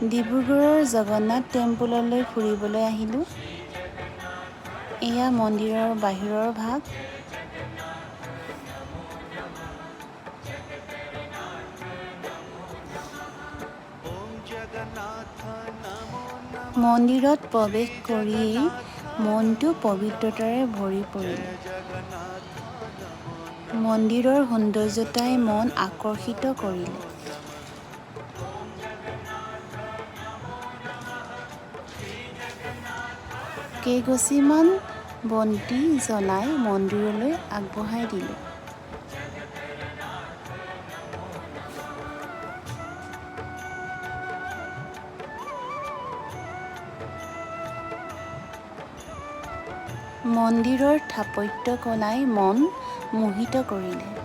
ডিব্ৰুগড়ৰ জগন্নাথ টেম্পললৈ ফুৰিবলৈ আহিলোঁ। এয়া মন্দিৰৰ বাহিৰৰ ভাগ। মন্দিৰত প্ৰৱেশ কৰিয়েই মনটো পবিত্ৰতাৰে ভৰি পৰিল। মন্দিৰৰ সৌন্দৰ্যতাই মন আকৰ্ষিত কৰিলে। কেইগছিমান বন্তি জ্বলাই মন্দিৰলৈ আগবঢ়াই দিলোঁ। মন্দিৰৰ স্থাপত্য কলাই মন মোহিত কৰিলে।